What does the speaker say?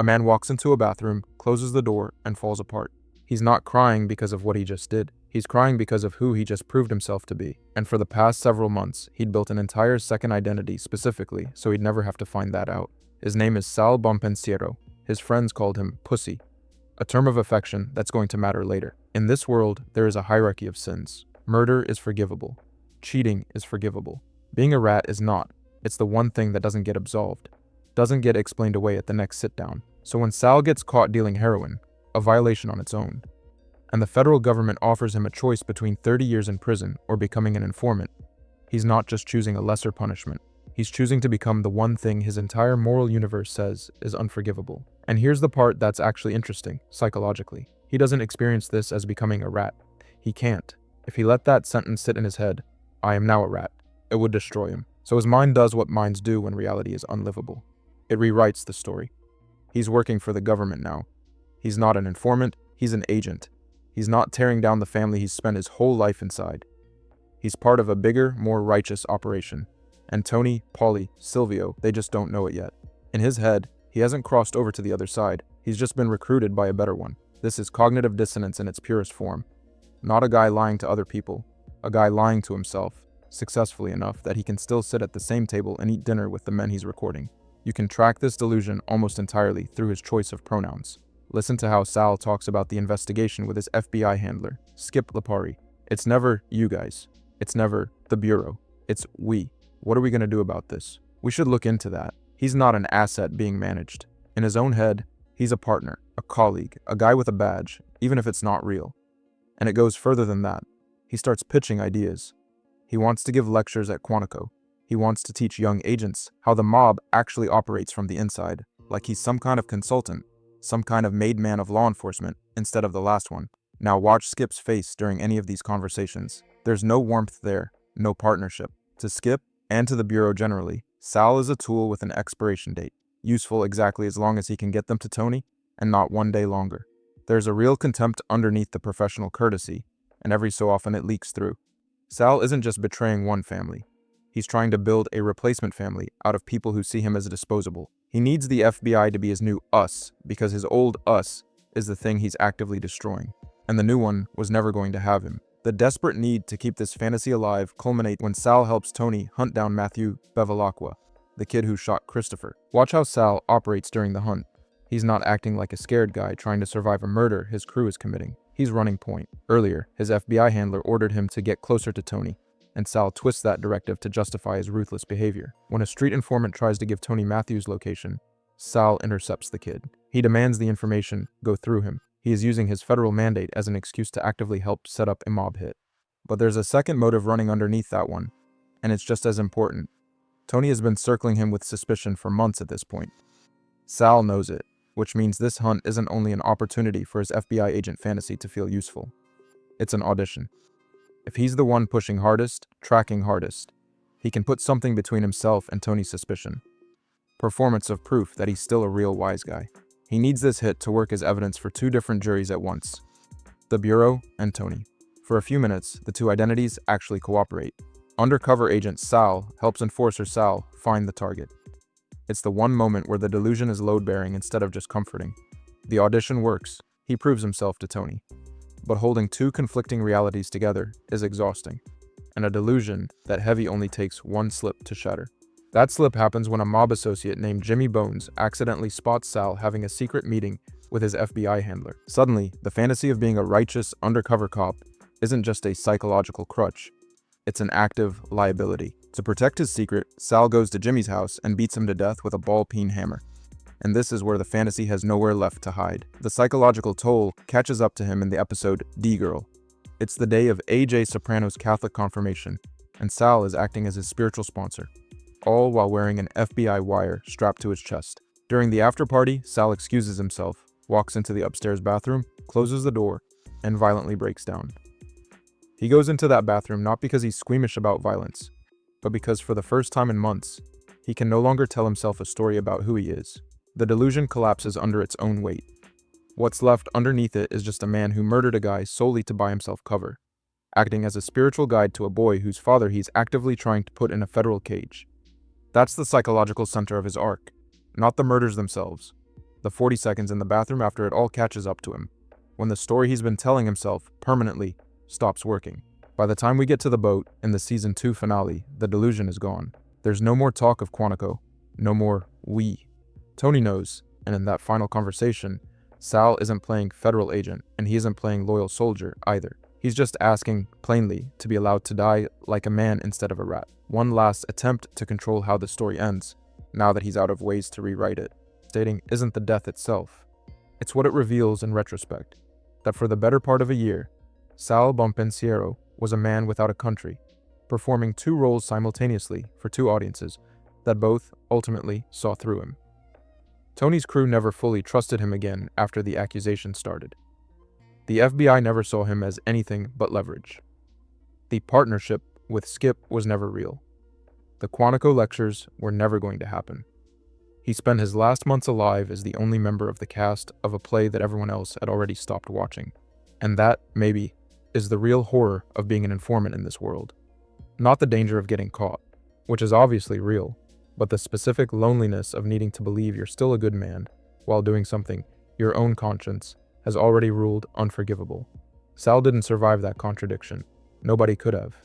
A man walks into a bathroom, closes the door, and falls apart. He's not crying because of what he just did. He's crying because of who he just proved himself to be. And for the past several months, he'd built an entire second identity specifically so he'd never have to find that out. His name is Sal Bonpensiero. His friends called him Pussy, a term of affection that's going to matter later. In this world, there is a hierarchy of sins. Murder is forgivable. Cheating is forgivable. Being a rat is not. It's the one thing that doesn't get absolved, doesn't get explained away at the next sit-down. So when Sal gets caught dealing heroin, a violation on its own, and the federal government offers him a choice between 30 years in prison or becoming an informant, he's not just choosing a lesser punishment. He's choosing to become the one thing his entire moral universe says is unforgivable. And here's the part that's actually interesting, psychologically. He doesn't experience this as becoming a rat. He can't. If he let that sentence sit in his head, "I am now a rat," it would destroy him. So his mind does what minds do when reality is unlivable. It rewrites the story. He's working for the government now. He's not an informant, he's an agent. He's not tearing down the family he's spent his whole life inside. He's part of a bigger, more righteous operation. And Tony, Paulie, Silvio, they just don't know it yet. In his head, he hasn't crossed over to the other side. He's just been recruited by a better one. This is cognitive dissonance in its purest form. Not a guy lying to other people, a guy lying to himself, successfully enough that he can still sit at the same table and eat dinner with the men he's recording. You can track this delusion almost entirely through his choice of pronouns. Listen to how Sal talks about the investigation with his FBI handler, Skip Lipari. It's never you guys. It's never the Bureau. It's we. What are we going to do about this? We should look into that. He's not an asset being managed. In his own head, he's a partner, a colleague, a guy with a badge, even if it's not real. And it goes further than that. He starts pitching ideas. He wants to give lectures at Quantico. He wants to teach young agents how the mob actually operates from the inside, like he's some kind of consultant, some kind of made man of law enforcement instead of the last one. Now watch Skip's face during any of these conversations. There's no warmth there, no partnership. To Skip, and to the Bureau generally, Sal is a tool with an expiration date, useful exactly as long as he can get them to Tony, and not one day longer. There's a real contempt underneath the professional courtesy, and every so often it leaks through. Sal isn't just betraying one family. He's trying to build a replacement family out of people who see him as disposable. He needs the FBI to be his new us, because his old us is the thing he's actively destroying, and the new one was never going to have him. The desperate need to keep this fantasy alive culminates when Sal helps Tony hunt down Matthew Bevilaqua, the kid who shot Christopher. Watch how Sal operates during the hunt. He's not acting like a scared guy trying to survive a murder his crew is committing. He's running point. Earlier, his FBI handler ordered him to get closer to Tony, and Sal twists that directive to justify his ruthless behavior. When a street informant tries to give Tony Matthew's location, Sal intercepts the kid. He demands the information go through him. He is using his federal mandate as an excuse to actively help set up a mob hit. But there's a second motive running underneath that one, and it's just as important. Tony has been circling him with suspicion for months at this point. Sal knows it, which means this hunt isn't only an opportunity for his FBI agent fantasy to feel useful. It's an audition. If he's the one pushing hardest, tracking hardest, he can put something between himself and Tony's suspicion. Performance of proof that he's still a real wise guy. He needs this hit to work as evidence for two different juries at once, the Bureau and Tony. For a few minutes, the two identities actually cooperate. Undercover agent Sal helps enforcer Sal find the target. It's the one moment where the delusion is load-bearing instead of just comforting. The audition works. He proves himself to Tony. But holding two conflicting realities together is exhausting, and a delusion that heavy only takes one slip to shatter. That slip happens when a mob associate named Jimmy Bones accidentally spots Sal having a secret meeting with his FBI handler. Suddenly, the fantasy of being a righteous undercover cop isn't just a psychological crutch, it's an active liability. To protect his secret, Sal goes to Jimmy's house and beats him to death with a ball-peen hammer. And this is where the fantasy has nowhere left to hide. The psychological toll catches up to him in the episode D-Girl. It's the day of AJ Soprano's Catholic confirmation, and Sal is acting as his spiritual sponsor, all while wearing an FBI wire strapped to his chest. During the after-party, Sal excuses himself, walks into the upstairs bathroom, closes the door, and violently breaks down. He goes into that bathroom not because he's squeamish about violence, but because for the first time in months, he can no longer tell himself a story about who he is. The delusion collapses under its own weight. What's left underneath it is just a man who murdered a guy solely to buy himself cover, acting as a spiritual guide to a boy whose father he's actively trying to put in a federal cage. That's the psychological center of his arc, not the murders themselves, the 40 seconds in the bathroom after it all catches up to him, when the story he's been telling himself permanently stops working. By the time we get to the boat in the season 2 finale, the delusion is gone. There's no more talk of Quantico, no more we. Tony knows, and in that final conversation, Sal isn't playing federal agent, and he isn't playing loyal soldier either. He's just asking, plainly, to be allowed to die like a man instead of a rat. One last attempt to control how the story ends, now that he's out of ways to rewrite it. Stating isn't the death itself. It's what it reveals in retrospect, that for the better part of a year, Sal Bonpensiero was a man without a country, performing 2 roles simultaneously for 2 audiences that both ultimately saw through him. Tony's crew never fully trusted him again after the accusation started. The FBI never saw him as anything but leverage. The partnership with Skip was never real. The Quantico lectures were never going to happen. He spent his last months alive as the only member of the cast of a play that everyone else had already stopped watching. And that, maybe, is the real horror of being an informant in this world. Not the danger of getting caught, which is obviously real, but the specific loneliness of needing to believe you're still a good man while doing something your own conscience has already ruled unforgivable. Sal didn't survive that contradiction. Nobody could have.